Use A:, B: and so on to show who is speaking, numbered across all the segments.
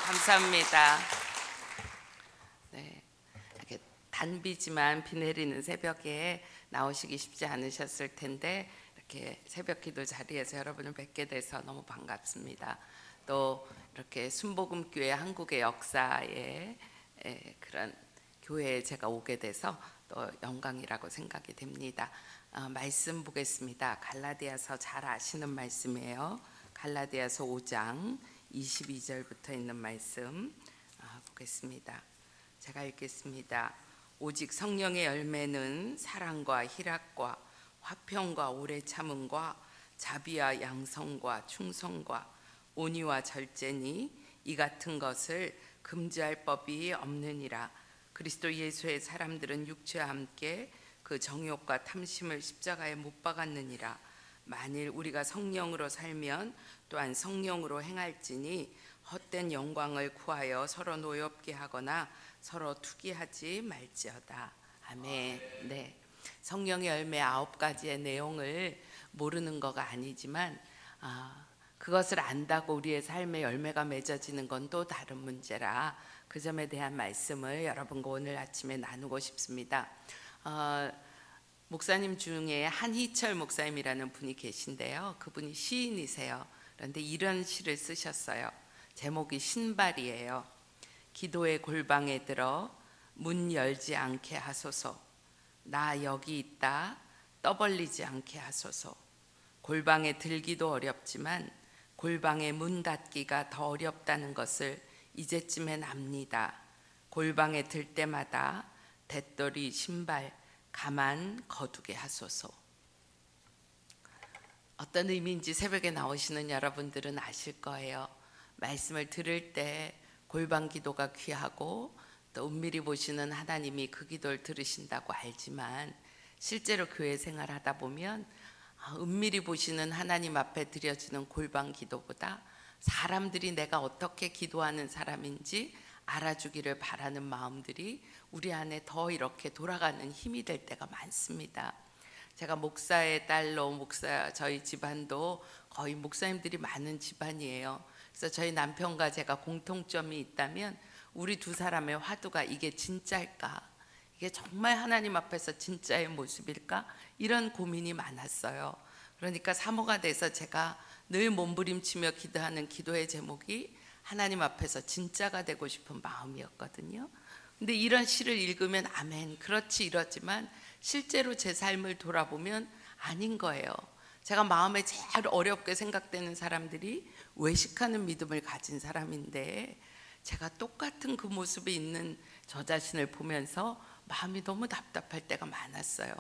A: 감사합니다. 네, 이렇게 단비지만 비 내리는 새벽에 나오시기 쉽지 않으셨을 텐데 이렇게 새벽기도 자리에서 여러분을 뵙게 돼서 너무 반갑습니다. 또 이렇게 순복음교회 한국의 역사에 그런 교회에 제가 오게 돼서 또 영광이라고 생각이 됩니다. 말씀 보겠습니다. 갈라디아서 잘 아시는 말씀이에요. 갈라디아서 5장 22절부터 있는 말씀 보겠습니다. 제가 읽겠습니다. 오직 성령의 열매는 사랑과 희락과 화평과 오래 참음과 자비와 양성과 충성과 온유와 절제니 이 같은 것을 금지할 법이 없느니라. 그리스도 예수의 사람들은 육체와 함께 그 정욕과 탐심을 십자가에 못 박았느니라. 만일 우리가 성령으로 살면 또한 성령으로 행할지니 헛된 영광을 구하여 서로 노엽게 하거나 서로 투기하지 말지어다. 아멘. 네, 성령의 열매 9가지의 내용을 모르는 거가 아니지만 그것을 안다고 우리의 삶의 열매가 맺어지는 건 또 다른 문제라 그 점에 대한 말씀을 여러분과 오늘 아침에 나누고 싶습니다. 목사님 중에 한희철 목사님이라는 분이 계신데요. 그분이 시인이세요. 그런데 이런 시를 쓰셨어요. 제목이 신발이에요. 기도의 골방에 들어 문 열지 않게 하소서. 나 여기 있다 떠벌리지 않게 하소서. 골방에 들기도 어렵지만 골방에 문 닫기가 더 어렵다는 것을 이제쯤엔 압니다. 골방에 들 때마다 대떨이 신발 가만 거두게 하소서. 어떤 의미인지 새벽에 나오시는 여러분들은 아실 거예요. 말씀을 들을 때 골방 기도가 귀하고 또 은밀히 보시는 하나님이 그 기도를 들으신다고 알지만 실제로 교회 생활하다 보면 은밀히 보시는 하나님 앞에 드려지는 골방 기도보다 사람들이 내가 어떻게 기도하는 사람인지 알아주기를 바라는 마음들이 우리 안에 더 이렇게 돌아가는 힘이 될 때가 많습니다. 제가 목사의 딸로 저희 집안도 거의 목사님들이 많은 집안이에요. 그래서 저희 남편과 제가 공통점이 있다면 우리 두 사람의 화두가 이게 진짜일까? 이게 정말 하나님 앞에서 진짜의 모습일까? 이런 고민이 많았어요. 그러니까 사모가 돼서 제가 늘 몸부림치며 기도하는 기도의 제목이 하나님 앞에서 진짜가 되고 싶은 마음이었거든요. 근데 이런 시를 읽으면 아멘, 그렇지 이러지만 실제로 제 삶을 돌아보면 아닌 거예요. 제가 마음에 제일 어렵게 생각되는 사람들이 외식하는 믿음을 가진 사람인데 제가 똑같은 그 모습이 있는 저 자신을 보면서 마음이 너무 답답할 때가 많았어요.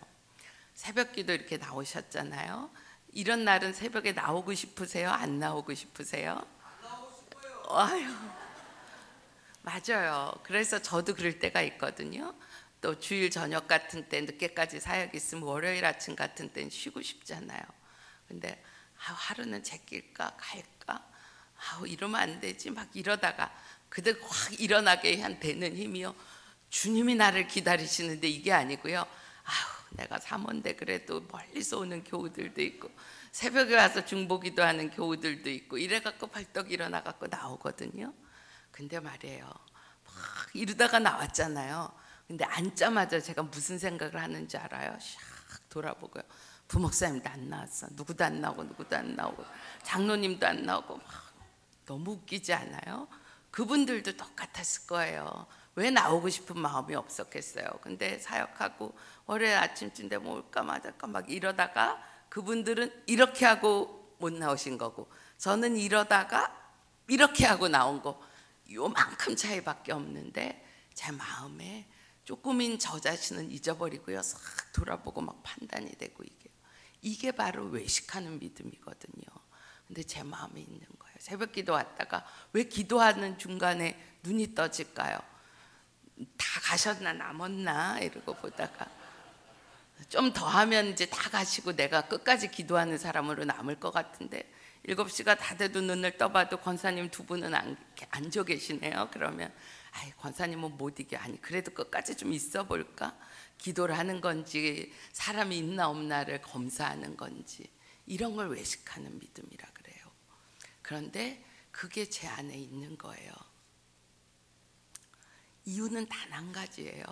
A: 새벽기도 이렇게 나오셨잖아요. 이런 날은 새벽에 나오고 싶으세요? 안 나오고 싶으세요? 아유, 맞아요. 그래서 저도 그럴 때가 있거든요. 또 주일 저녁 같은 때 늦게까지 사역 있으면 월요일 아침 같은 때는 쉬고 싶잖아요. 근데 하루는 제낄까 갈까? 이러면 안 되지. 막 이러다가 그때 확 일어나게 한 되는 힘이요. 주님이 나를 기다리시는데 이게 아니고요. 내가 사모인데 그래도 멀리서 오는 교우들도 있고 새벽에 와서 중보기도 하는 교우들도 있고 이래갖고 벌떡 일어나갖고 나오거든요. 근데 말이에요, 막 이러다가 나왔잖아요. 근데 앉자마자 제가 무슨 생각을 하는지 알아요? 샥 돌아보고요. 부목사님도 안 나왔어. 누구도 안 나오고 누구도 안 나오고 장로님도 안 나오고 막 너무 웃기지 않아요? 그분들도 똑같았을 거예요. 왜 나오고 싶은 마음이 없었겠어요. 근데 사역하고 월요일 아침쯤 되면 올까 말까 막 이러다가 그분들은 이렇게 하고 못 나오신 거고 저는 이러다가 이렇게 하고 나온 거 요만큼 차이밖에 없는데 제 마음에 조금인 저 자신은 잊어버리고요. 싹 돌아보고 막 판단이 되고 이게 바로 외식하는 믿음이거든요. 근데 제 마음에 있는 거예요. 새벽기도 왔다가 왜 기도하는 중간에 눈이 떠질까요? 다 가셨나 남았나 이러고 보다가 좀 더 하면 이제 다 가시고 내가 끝까지 기도하는 사람으로 남을 것 같은데 7시가 다 돼도 눈을 떠봐도 권사님 두 분은 앉아 계시네요. 그러면 권사님은 못 이겨. 아니 그래도 끝까지 좀 있어 볼까? 기도를 하는 건지 사람이 있나 없나를 검사하는 건지 이런 걸 외식하는 믿음이라 그래요. 그런데 그게 제 안에 있는 거예요. 이유는 단 한 가지예요.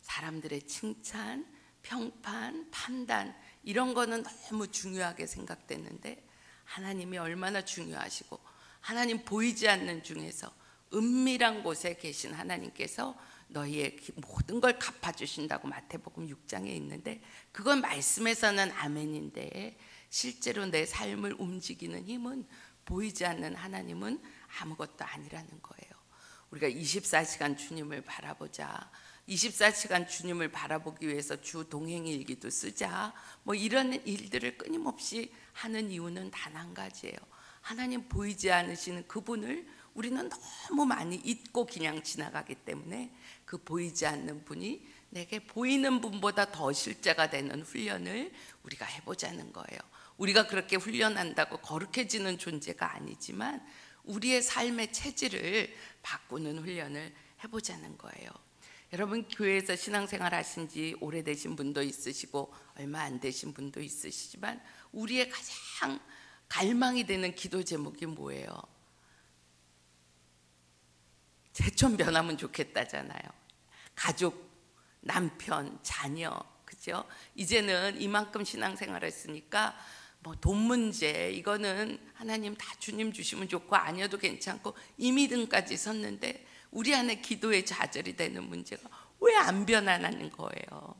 A: 사람들의 칭찬, 평판, 판단 이런 거는 너무 중요하게 생각됐는데 하나님이 얼마나 중요하시고 하나님 보이지 않는 중에서 은밀한 곳에 계신 하나님께서 너희의 모든 걸 갚아주신다고 마태복음 6장에 있는데 그건 말씀에서는 아멘인데 실제로 내 삶을 움직이는 힘은 보이지 않는 하나님은 아무것도 아니라는 거예요. 우리가 24시간 주님을 바라보자, 24시간 주님을 바라보기 위해서 주 동행일기도 쓰자, 뭐 이런 일들을 끊임없이 하는 이유는 단 한 가지예요. 하나님 보이지 않으시는 그분을 우리는 너무 많이 잊고 그냥 지나가기 때문에 그 보이지 않는 분이 내게 보이는 분보다 더 실제가 되는 훈련을 우리가 해보자는 거예요. 우리가 그렇게 훈련한다고 거룩해지는 존재가 아니지만 우리의 삶의 체질을 바꾸는 훈련을 해보자는 거예요. 여러분 교회에서 신앙생활 하신 지 오래되신 분도 있으시고 얼마 안 되신 분도 있으시지만 우리의 가장 갈망이 되는 기도 제목이 뭐예요? 제천 변하면 좋겠다잖아요. 가족, 남편, 자녀, 그죠? 이제는 이만큼 신앙생활 했으니까 뭐 돈 문제 이거는 하나님 다 주님 주시면 좋고 아니어도 괜찮고 이 믿음까지 섰는데 우리 안에 기도의 좌절이 되는 문제가 왜 안 변하는 거예요?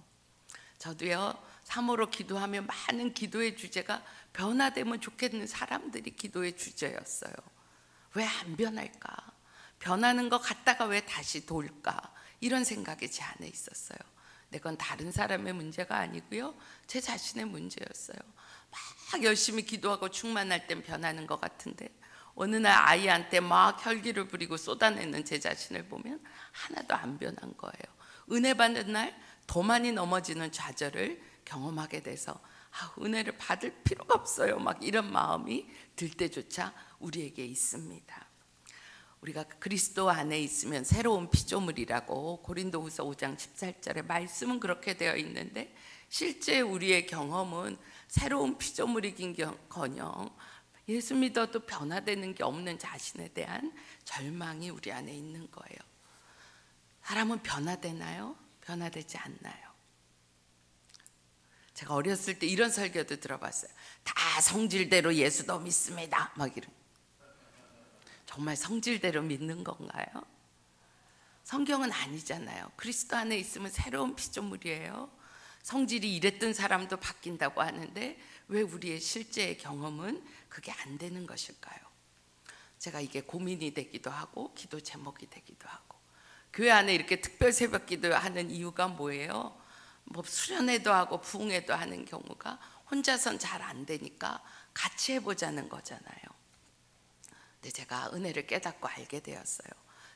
A: 저도요 3호로 기도하면 많은 기도의 주제가 변화되면 좋겠는 사람들이 기도의 주제였어요. 왜 안 변할까? 변하는 것 같다가 왜 다시 돌까? 이런 생각이 제 안에 있었어요. 근데 그건 다른 사람의 문제가 아니고요 제 자신의 문제였어요. 막 열심히 기도하고 충만할 땐 변하는 것 같은데 어느 날 아이한테 막 혈기를 부리고 쏟아내는 제 자신을 보면 하나도 안 변한 거예요. 은혜 받는 날 더 많이 넘어지는 좌절을 경험하게 돼서 은혜를 받을 필요가 없어요 막 이런 마음이 들 때조차 우리에게 있습니다. 우리가 그리스도 안에 있으면 새로운 피조물이라고 고린도후서 5장 14절에 말씀은 그렇게 되어 있는데 실제 우리의 경험은 새로운 피조물이긴커녕 예수 믿어도 변화되는 게 없는 자신에 대한 절망이 우리 안에 있는 거예요. 사람은 변화되나요? 변화되지 않나요? 제가 어렸을 때 이런 설교도 들어봤어요. 다 성질대로 예수도 믿습니다 막 이런. 정말 성질대로 믿는 건가요? 성경은 아니잖아요. 그리스도 안에 있으면 새로운 피조물이에요. 성질이 이랬던 사람도 바뀐다고 하는데 왜 우리의 실제의 경험은 그게 안 되는 것일까요? 제가 이게 고민이 되기도 하고 기도 제목이 되기도 하고 교회 안에 이렇게 특별 새벽 기도하는 이유가 뭐예요? 뭐 수련회도 하고 부흥회도 하는 경우가 혼자선 잘 안 되니까 같이 해보자는 거잖아요. 근데 제가 은혜를 깨닫고 알게 되었어요.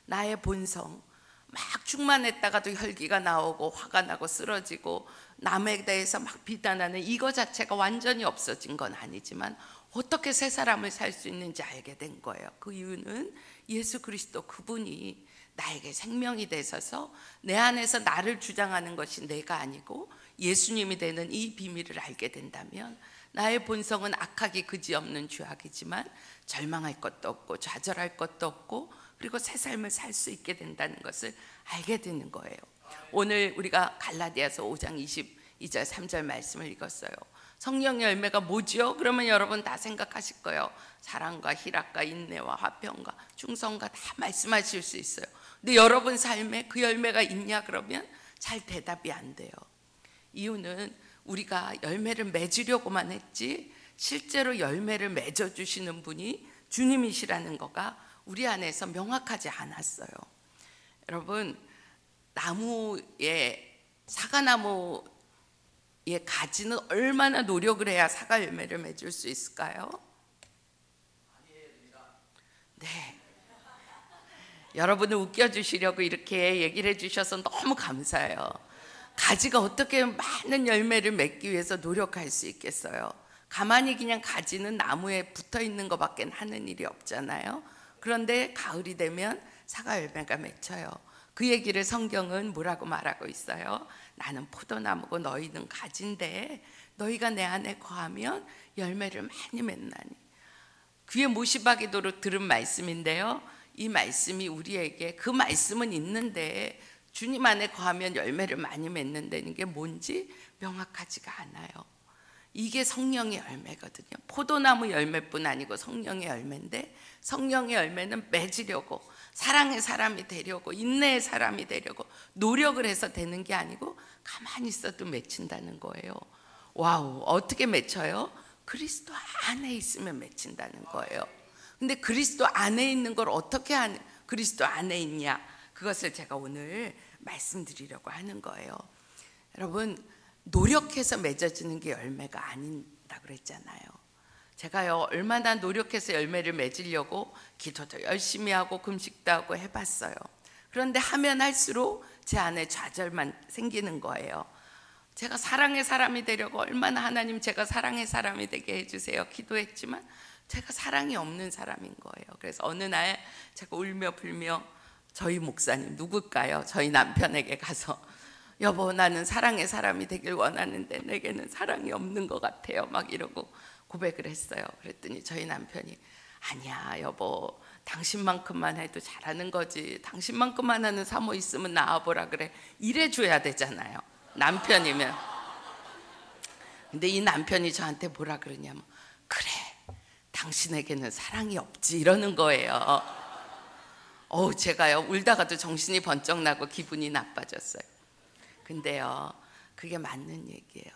A: 나의 본성 막 충만했다가도 혈기가 나오고 화가 나고 쓰러지고 남에 대해서 막 비난하는 이거 자체가 완전히 없어진 건 아니지만 어떻게 새 사람을 살 수 있는지 알게 된 거예요. 그 이유는 예수 그리스도 그분이 나에게 생명이 되셔서 내 안에서 나를 주장하는 것이 내가 아니고 예수님이 되는 이 비밀을 알게 된다면 나의 본성은 악하기 그지없는 죄악이지만 절망할 것도 없고 좌절할 것도 없고 그리고 새 삶을 살 수 있게 된다는 것을 알게 되는 거예요. 오늘 우리가 갈라디아서 5장 22절 3절 말씀을 읽었어요. 성령 열매가 뭐지요? 그러면 여러분 다 생각하실 거예요. 사랑과 희락과 인내와 화평과 충성과 다 말씀하실 수 있어요. 근데 여러분 삶에 그 열매가 있냐 그러면 잘 대답이 안 돼요. 이유는 우리가 열매를 맺으려고만 했지 실제로 열매를 맺어주시는 분이 주님이시라는 거가 우리 안에서 명확하지 않았어요. 여러분 나무에 사과나무의 가지는 얼마나 노력을 해야 사과 열매를 맺을 수 있을까요? 네. 여러분을 웃겨주시려고 이렇게 얘기를 해주셔서 너무 감사해요. 가지가 어떻게 많은 열매를 맺기 위해서 노력할 수 있겠어요? 가만히 그냥 가지는 나무에 붙어 있는 것밖에 하는 일이 없잖아요. 그런데 가을이 되면 사과 열매가 맺혀요. 그 얘기를 성경은 뭐라고 말하고 있어요? 나는 포도나무고 너희는 가지인데 너희가 내 안에 거하면 열매를 많이 맺나니. 귀에 못이 박이도록 들은 말씀인데요. 이 말씀이 우리에게, 그 말씀은 있는데 주님 안에 거하면 열매를 많이 맺는다는 게 뭔지 명확하지가 않아요. 이게 성령의 열매거든요. 포도나무 열매뿐 아니고 성령의 열매인데, 성령의 열매는 맺으려고, 사랑의 사람이 되려고, 인내의 사람이 되려고 노력을 해서 되는 게 아니고 가만히 있어도 맺힌다는 거예요. 와우, 어떻게 맺혀요? 그리스도 안에 있으면 맺힌다는 거예요. 근데 그리스도 안에 있는 걸 어떻게 그리스도 안에 있냐, 그것을 제가 오늘 말씀드리려고 하는 거예요. 여러분, 노력해서 맺어지는 게 열매가 아닌다고 그랬잖아요. 제가요, 얼마나 노력해서 열매를 맺으려고 기도도 열심히 하고 금식도 하고 해봤어요. 그런데 하면 할수록 제 안에 좌절만 생기는 거예요. 제가 사랑의 사람이 되려고 얼마나 하나님 제가 사랑의 사람이 되게 해주세요 기도했지만 제가 사랑이 없는 사람인 거예요. 그래서 어느 날 제가 울며 불며 저희 목사님, 누굴까요? 저희 남편에게 가서 여보, 나는 사랑의 사람이 되길 원하는데 내게는 사랑이 없는 것 같아요 막 이러고 고백을 했어요. 그랬더니 저희 남편이 아니야 여보, 당신만큼만 해도 잘하는 거지, 당신만큼만 하는 사모 있으면 나와보라 그래, 이래줘야 되잖아요 남편이면. 근데 이 남편이 저한테 뭐라 그러냐면 그래, 당신에게는 사랑이 없지 이러는 거예요. 제가요 울다가도 정신이 번쩍 나고 기분이 나빠졌어요. 근데요, 그게 맞는 얘기예요.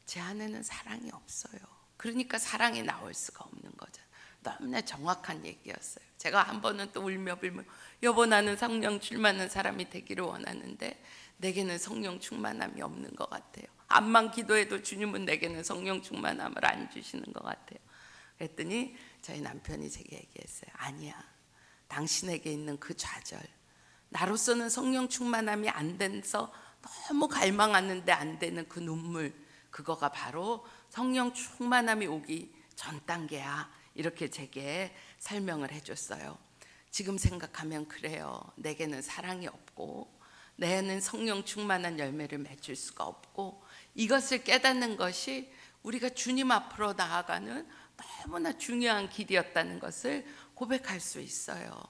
A: 제 안에는 사랑이 없어요. 그러니까 사랑이 나올 수가 없는 거죠. 너무나 정확한 얘기였어요. 제가 한 번은 또 울며 불며 여보, 나는 성령 충만한 사람이 되기를 원하는데 내게는 성령 충만함이 없는 것 같아요. 암만 기도해도 주님은 내게는 성령 충만함을 안 주시는 것 같아요. 그랬더니 저희 남편이 제게 얘기했어요. 아니야, 당신에게 있는 그 좌절, 나로서는 성령 충만함이 안 돼서 너무 갈망하는데 안 되는 그 눈물, 그거가 바로 성령 충만함이 오기 전 단계야, 이렇게 제게 설명을 해줬어요. 지금 생각하면 그래요. 내게는 사랑이 없고 내는 성령 충만한 열매를 맺을 수가 없고, 이것을 깨닫는 것이 우리가 주님 앞으로 나아가는 너무나 중요한 길이었다는 것을 고백할 수 있어요.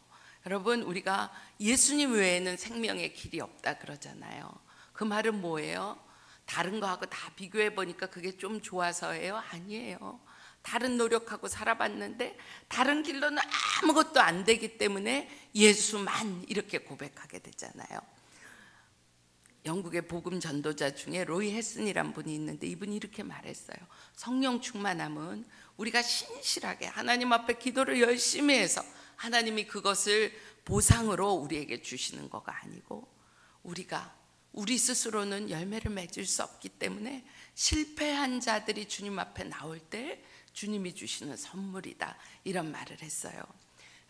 A: 여러분, 우리가 예수님 외에는 생명의 길이 없다 그러잖아요. 그 말은 뭐예요? 다른 거하고 다 비교해 보니까 그게 좀 좋아서예요? 아니에요. 다른 노력하고 살아봤는데 다른 길로는 아무것도 안 되기 때문에 예수만 이렇게 고백하게 되잖아요. 영국의 복음 전도자 중에 로이 헤슨이란 분이 있는데 이분이 이렇게 말했어요. 성령 충만함은 우리가 신실하게 하나님 앞에 기도를 열심히 해서 하나님이 그것을 보상으로 우리에게 주시는 거가 아니고, 우리 스스로는 열매를 맺을 수 없기 때문에 실패한 자들이 주님 앞에 나올 때 주님이 주시는 선물이다, 이런 말을 했어요.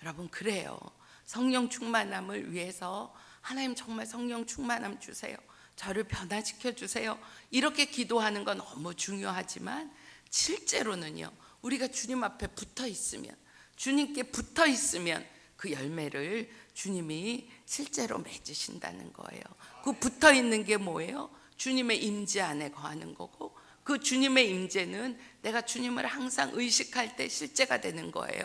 A: 여러분, 그래요. 성령 충만함을 위해서 하나님 정말 성령 충만함 주세요, 저를 변화시켜 주세요, 이렇게 기도하는 건 너무 중요하지만 실제로는요, 우리가 주님 앞에 붙어 있으면, 주님께 붙어 있으면 그 열매를 주님이 실제로 맺으신다는 거예요. 그 붙어 있는 게 뭐예요? 주님의 임재 안에 거하는 거고, 그 주님의 임재는 내가 주님을 항상 의식할 때 실제가 되는 거예요.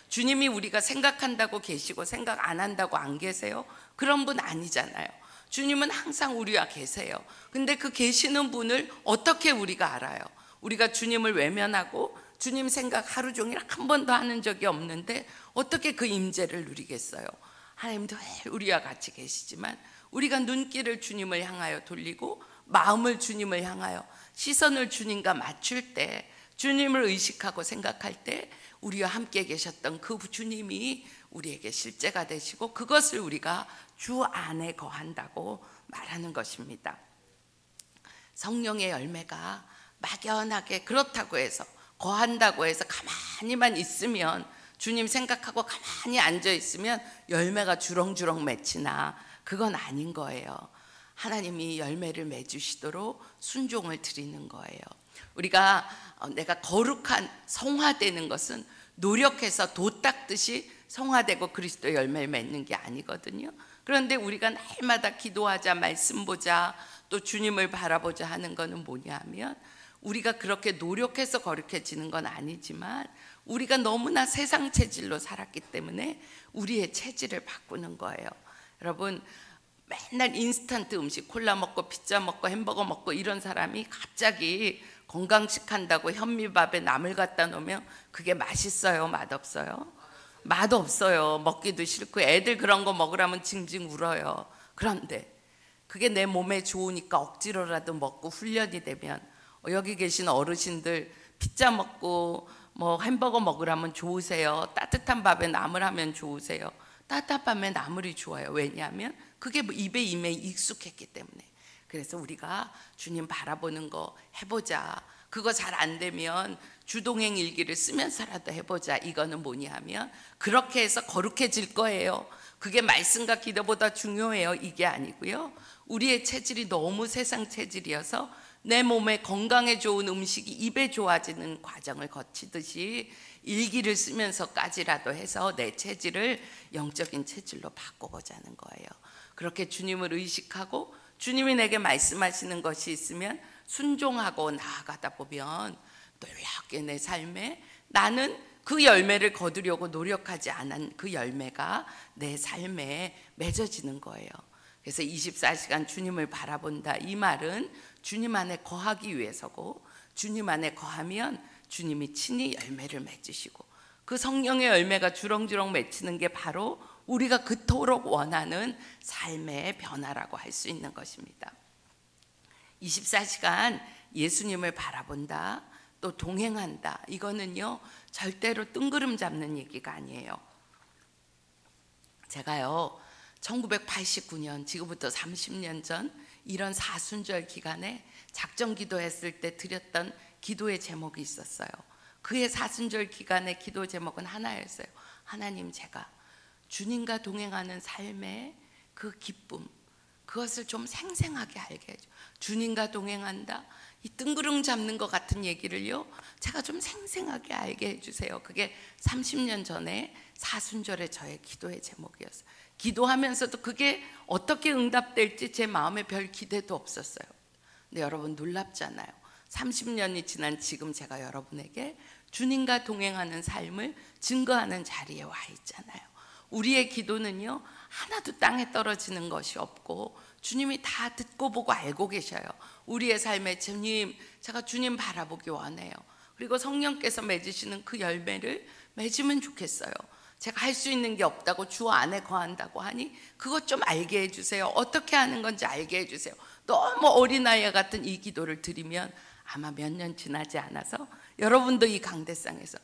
A: 주님이 우리가 생각한다고 계시고 생각 안 한다고 안 계세요? 그런 분 아니잖아요. 주님은 항상 우리와 계세요. 근데 그 계시는 분을 어떻게 우리가 알아요? 우리가 주님을 외면하고 주님 생각 하루 종일 한 번도 하는 적이 없는데 어떻게 그 임재를 누리겠어요? 하나님도 우리와 같이 계시지만 우리가 눈길을 주님을 향하여 돌리고 마음을 주님을 향하여 시선을 주님과 맞출 때, 주님을 의식하고 생각할 때 우리와 함께 계셨던 그 주님이 우리에게 실제가 되시고 그것을 우리가 주 안에 거한다고 말하는 것입니다. 성령의 열매가 막연하게 그렇다고 해서, 거한다고 해서 가만히만 있으면, 주님 생각하고 가만히 앉아 있으면 열매가 주렁주렁 맺히나, 그건 아닌 거예요. 하나님이 열매를 맺으시도록 순종을 드리는 거예요. 우리가 내가 거룩한 성화되는 것은 노력해서 도 닦듯이 성화되고 그리스도의 열매를 맺는 게 아니거든요. 그런데 우리가 날마다 기도하자, 말씀 보자, 또 주님을 바라보자 하는 거는 뭐냐면, 우리가 그렇게 노력해서 거룩해지는 건 아니지만 우리가 너무나 세상 체질로 살았기 때문에 우리의 체질을 바꾸는 거예요. 여러분, 맨날 인스턴트 음식, 콜라 먹고 피자 먹고 햄버거 먹고 이런 사람이 갑자기 건강식 한다고 현미밥에 나물 갖다 놓으면 그게 맛있어요? 맛없어요? 맛없어요. 먹기도 싫고 애들 그런 거 먹으라면 징징 울어요. 그런데 그게 내 몸에 좋으니까 억지로라도 먹고 훈련이 되면, 여기 계신 어르신들 피자 먹고 뭐 햄버거 먹으라면 좋으세요? 따뜻한 밥에 나물 하면 좋으세요? 따뜻한 밥에 나물이 좋아요. 왜냐하면 그게 입에 이미 익숙했기 때문에. 그래서 우리가 주님 바라보는 거 해보자. 그거 잘 안 되면 주동행 일기를 쓰면서라도 해보자. 이거는 뭐냐 하면 그렇게 해서 거룩해질 거예요. 그게 말씀과 기도보다 중요해요. 이게 아니고요. 우리의 체질이 너무 세상 체질이어서 내 몸에 건강에 좋은 음식이 입에 좋아지는 과정을 거치듯이 일기를 쓰면서까지라도 해서 내 체질을 영적인 체질로 바꿔보자는 거예요. 그렇게 주님을 의식하고 주님이 내게 말씀하시는 것이 있으면 순종하고 나아가다 보면 놀랍게 내 삶에 나는 그 열매를 거두려고 노력하지 않은 그 열매가 내 삶에 맺어지는 거예요. 그래서 24시간 주님을 바라본다, 이 말은 주님 안에 거하기 위해서고, 주님 안에 거하면 주님이 친히 열매를 맺으시고, 그 성령의 열매가 주렁주렁 맺히는 게 바로 우리가 그토록 원하는 삶의 변화라고 할 수 있는 것입니다. 24시간 예수님을 바라본다, 또 동행한다, 이거는요 절대로 뜬구름 잡는 얘기가 아니에요. 제가요 1989년, 지금부터 30년 전 이런 사순절 기간에 작정 기도했을 때 드렸던 기도의 제목이 있었어요. 그의 사순절 기간의 기도 제목은 하나였어요. 하나님, 제가 주님과 동행하는 삶의 그 기쁨, 그것을 좀 생생하게 알게 해줘. 주님과 동행한다, 이 뜬구름 잡는 것 같은 얘기를요 제가 좀 생생하게 알게 해주세요. 그게 30년 전에 사순절의 저의 기도의 제목이었어요. 기도하면서도 그게 어떻게 응답될지 제 마음에 별 기대도 없었어요. 근데 여러분, 놀랍잖아요. 30년이 지난 지금 제가 여러분에게 주님과 동행하는 삶을 증거하는 자리에 와 있잖아요. 우리의 기도는요 하나도 땅에 떨어지는 것이 없고 주님이 다 듣고 보고 알고 계셔요. 우리의 삶에 주님, 제가 주님 바라보기 원해요. 그리고 성령께서 맺으시는 그 열매를 맺으면 좋겠어요. 제가 할 수 있는 게 없다고 주 안에 거한다고 하니 그것 좀 알게 해주세요. 어떻게 하는 건지 알게 해주세요. 너무 어린아이 같은 이 기도를 드리면 아마 몇 년 지나지 않아서 여러분도 이 강대상에서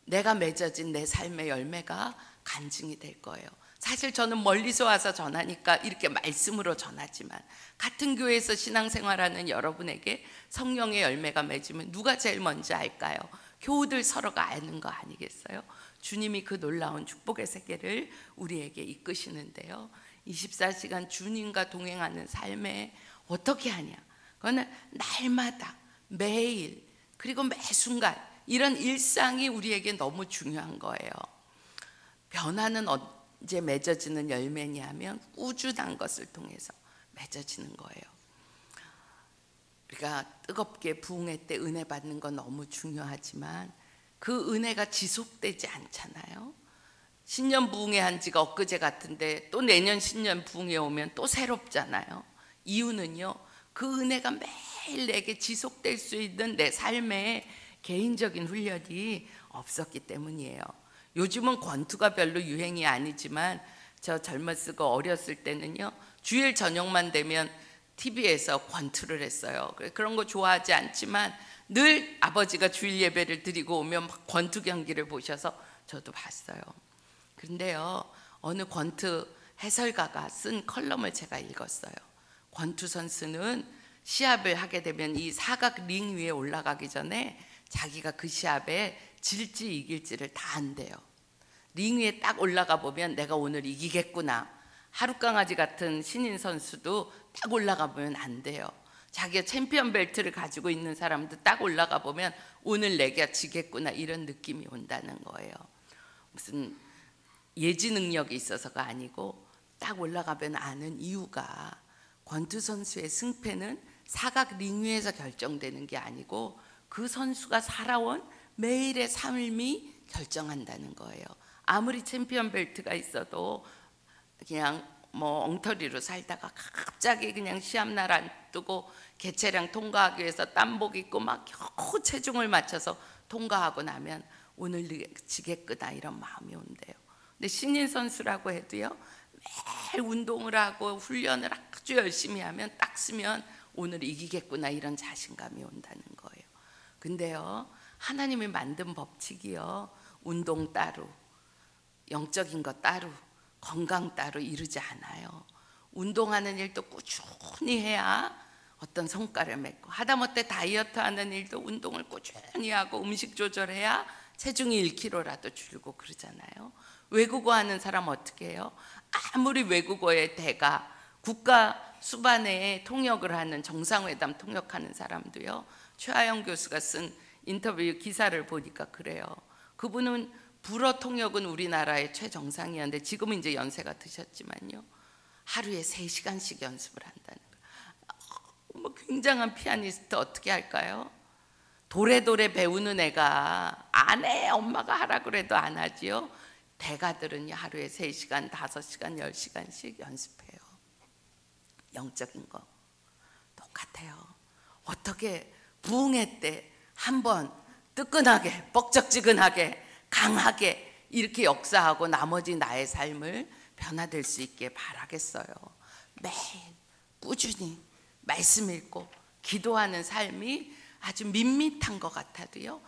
A: 내가 맺어진 내 삶의 열매가 간증이 될 거예요. 사실 저는 멀리서 와서 전하니까 이렇게 말씀으로 전하지만, 같은 교회에서 신앙생활하는 여러분에게 성령의 열매가 맺으면 누가 제일 먼저 알까요? 교우들 서로가 아는 거 아니겠어요? 주님이 그 놀라운 축복의 세계를 우리에게 이끄시는데요, 24시간 주님과 동행하는 삶에 어떻게 하냐? 그거는 날마다, 매일, 그리고 매 순간 이런 일상이 우리에게 너무 중요한 거예요. 변화는 언제 맺어지는 열매냐면 꾸준한 것을 통해서 맺어지는 거예요. 우리가 뜨겁게 부흥회 때 은혜 받는 건 너무 중요하지만 그 은혜가 지속되지 않잖아요. 신년 부흥회 한 지가 엊그제 같은데 또 내년 신년 부흥회 오면 또 새롭잖아요. 이유는요, 그 은혜가 매일 내게 지속될 수 있는 내 삶의 개인적인 훈련이 없었기 때문이에요. 요즘은 권투가 별로 유행이 아니지만 저 젊었고 어렸을 때는요 주일 저녁만 되면 TV에서 권투를 했어요. 그런 거 좋아하지 않지만 늘 아버지가 주일 예배를 드리고 오면 막 권투 경기를 보셔서 저도 봤어요. 그런데요, 어느 권투 해설가가 쓴 컬럼을 제가 읽었어요. 권투 선수는 시합을 하게 되면 이 사각 링 위에 올라가기 전에 자기가 그 시합에 질지 이길지를 다 안대요. 링 위에 딱 올라가 보면 내가 오늘 이기겠구나. 하룻강아지 같은 신인 선수도 딱 올라가 보면 안 돼요. 자기가 챔피언 벨트를 가지고 있는 사람도 딱 올라가 보면 오늘 내가 지겠구나, 이런 느낌이 온다는 거예요. 무슨 예지 능력이 있어서가 아니고 딱 올라가면 아는 이유가, 권투 선수의 승패는 사각 링 위에서 결정되는 게 아니고 그 선수가 살아온 매일의 삶이 결정한다는 거예요. 아무리 챔피언 벨트가 있어도 그냥 뭐 엉터리로 살다가 갑자기 그냥 시합날 안 뜨고 개체량 통과하기 위해서 땀복 입고 막 겨우 체중을 맞춰서 통과하고 나면 오늘 지겠구나 이런 마음이 온대요. 근데 신인 선수라고 해도요, 매일 운동을 하고 훈련을 아주 열심히 하면 딱 쓰면 오늘 이기겠구나 이런 자신감이 온다는 거예요. 근데요, 하나님이 만든 법칙이요, 운동 따로, 영적인 것 따로, 건강 따로 이루지 않아요. 운동하는 일도 꾸준히 해야 어떤 성과를 맺고, 하다못해 다이어트 하는 일도 운동을 꾸준히 하고 음식 조절해야 체중이 1kg라도 줄고 그러잖아요. 외국어 하는 사람 어떻게 해요? 아무리 외국어의 대가, 국가 수반에 통역을 하는 정상회담 통역하는 사람도요, 최하영 교수가 쓴 인터뷰 기사를 보니까 그래요. 그분은 불어 통역은 우리나라의 최정상이었는데 지금은 이제 연세가 드셨지만요, 하루에 3시간씩 연습을 한다는 거예요. 뭐 굉장한 피아니스트 어떻게 할까요? 도래도래 배우는 애가 안 해, 엄마가 하라 그래도 안 하지요. 대가들은요, 하루에 3시간, 5시간, 10시간씩 연습해요. 영적인 거 똑같아요. 어떻게 부흥회 때 한번 뜨끈하게, 뻑적지근하게, 강하게 이렇게 역사하고 나머지 나의 삶을 변화될 수 있게 바라겠어요. 매일 꾸준히 말씀 읽고 기도하는 삶이 아주 밋밋한 것 같아도요,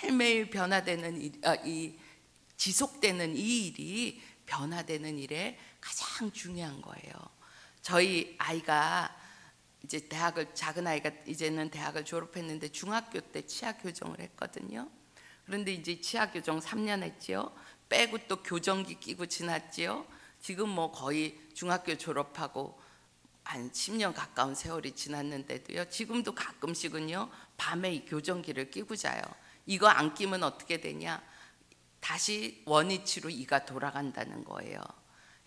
A: 매일매일 변화되는 지속되는 이 일이 변화되는 일에 가장 중요한 거예요. 저희 아이가 이제 작은 아이가 이제는 대학을 졸업했는데 중학교 때 치아 교정을 했거든요. 그런데 이제 치아 교정 3년 했지요. 빼고 또 교정기 끼고 지났지요. 지금 뭐 거의 중학교 졸업하고 한 10년 가까운 세월이 지났는데도요, 지금도 가끔씩은요 밤에 이 교정기를 끼고 자요. 이거 안 끼면 어떻게 되냐? 다시 원위치로 이가 돌아간다는 거예요.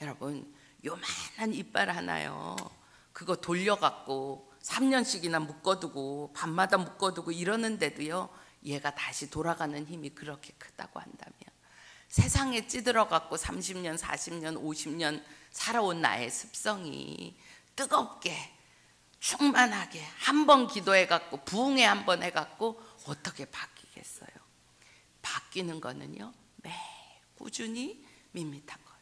A: 여러분, 요만한 이빨 하나요, 그거 돌려갖고 3년씩이나 묶어두고 밤마다 묶어두고 이러는데도요, 얘가 다시 돌아가는 힘이 그렇게 크다고 한다면, 세상에 찌들어갖고 30년, 40년, 50년 살아온 나의 습성이 뜨겁게 충만하게 한 번 기도해갖고 부흥회 한 번 해갖고 어떻게 바뀌겠어요? 바뀌는 거는요, 매일 꾸준히 밋밋한 거예요.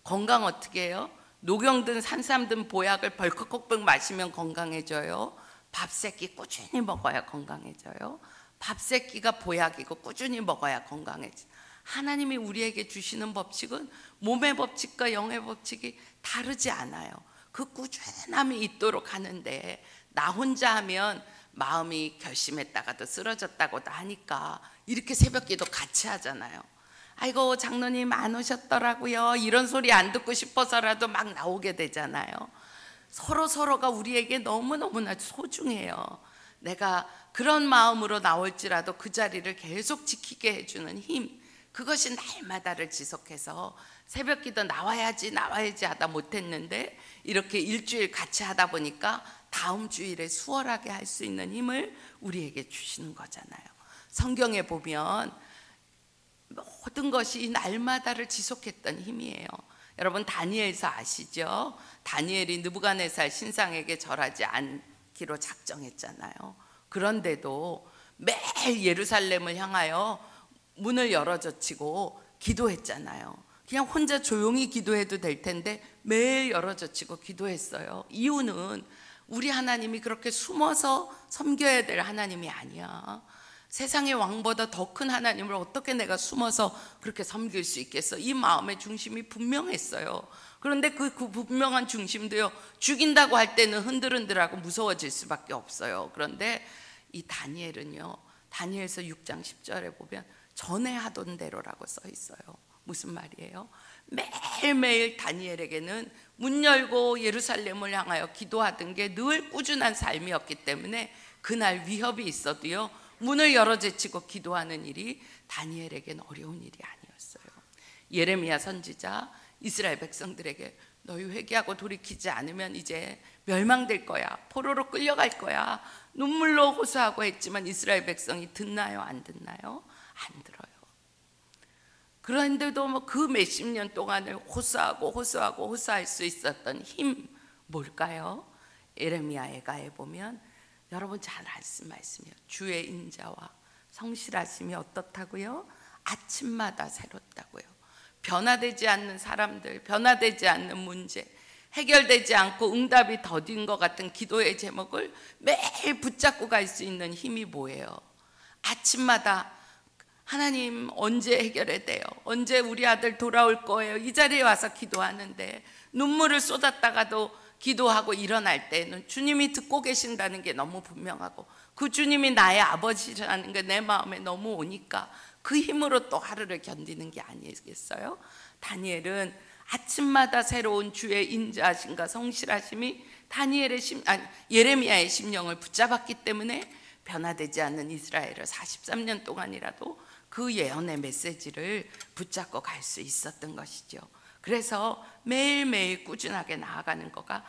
A: 건강 어떻게 해요? 녹용든 산삼든 보약을 벌컥벌컥 마시면 건강해져요. 밥 세끼 꾸준히 먹어야 건강해져요. 밥 세끼가 보약이고 꾸준히 먹어야 건강해져요. 하나님이 우리에게 주시는 법칙은 몸의 법칙과 영의 법칙이 다르지 않아요. 그 꾸준함이 있도록 하는데, 나 혼자 하면 마음이 결심했다가도 쓰러졌다고도 하니까 이렇게 새벽기도 같이 하잖아요. 아이고 장로님 안 오셨더라고요, 이런 소리 안 듣고 싶어서라도 막 나오게 되잖아요. 서로가 우리에게 너무너무나 소중해요. 내가 그런 마음으로 나올지라도 그 자리를 계속 지키게 해주는 힘, 그것이 날마다를 지속해서 새벽기도 나와야지 하다 못했는데 이렇게 일주일 같이 하다 보니까 다음 주일에 수월하게 할 수 있는 힘을 우리에게 주시는 거잖아요. 성경에 보면 모든 것이 날마다를 지속했던 힘이에요. 여러분 다니엘서 아시죠? 다니엘이 느부갓네살 신상에게 절하지 않기로 작정했잖아요. 그런데도 매일 예루살렘을 향하여 문을 열어젖히고 기도했잖아요. 그냥 혼자 조용히 기도해도 될 텐데 매일 열어젖히고 기도했어요. 이유는 우리 하나님이 그렇게 숨어서 섬겨야 될 하나님이 아니야. 세상의 왕보다 더 큰 하나님을 어떻게 내가 숨어서 그렇게 섬길 수 있겠어? 이 마음의 중심이 분명했어요. 그런데 그 분명한 중심도요, 죽인다고 할 때는 흔들흔들하고 무서워질 수밖에 없어요. 그런데 이 다니엘은요, 다니엘서 6장 10절에 보면 전에 하던 대로라고 써 있어요. 무슨 말이에요? 매일매일 다니엘에게는 문 열고 예루살렘을 향하여 기도하던 게 늘 꾸준한 삶이었기 때문에 그날 위협이 있어도요, 문을 열어제치고 기도하는 일이 다니엘에겐 어려운 일이 아니었어요. 예레미야 선지자 이스라엘 백성들에게 너희 회개하고 돌이키지 않으면 이제 멸망될 거야, 포로로 끌려갈 거야, 눈물로 호소하고 했지만 이스라엘 백성이 듣나요? 안 듣나요? 안 들어요. 그런데도 뭐 그 몇십 년 동안을 호소할 수 있었던 힘 뭘까요? 예레미야 애가에 보면 여러분 잘 아시는 말씀이에요. 주의 인자와 성실하심이 어떻다고요? 아침마다 새롭다고요. 변화되지 않는 사람들, 변화되지 않는 문제, 해결되지 않고 응답이 더딘 것 같은 기도의 제목을 매일 붙잡고 갈 수 있는 힘이 뭐예요? 아침마다 하나님 언제 해결해야 돼요? 언제 우리 아들 돌아올 거예요? 이 자리에 와서 기도하는데 눈물을 쏟았다가도 기도하고 일어날 때는 주님이 듣고 계신다는 게 너무 분명하고 그 주님이 나의 아버지라는 게 내 마음에 너무 오니까 그 힘으로 또 하루를 견디는 게 아니겠어요? 다니엘은 아침마다 새로운 주의 인자하심과 성실하심이 예레미야의 심령을 붙잡았기 때문에 변화되지 않는 이스라엘을 43년 동안이라도 그 예언의 메시지를 붙잡고 갈 수 있었던 것이죠. 그래서 매일매일 꾸준하게 나아가는 거가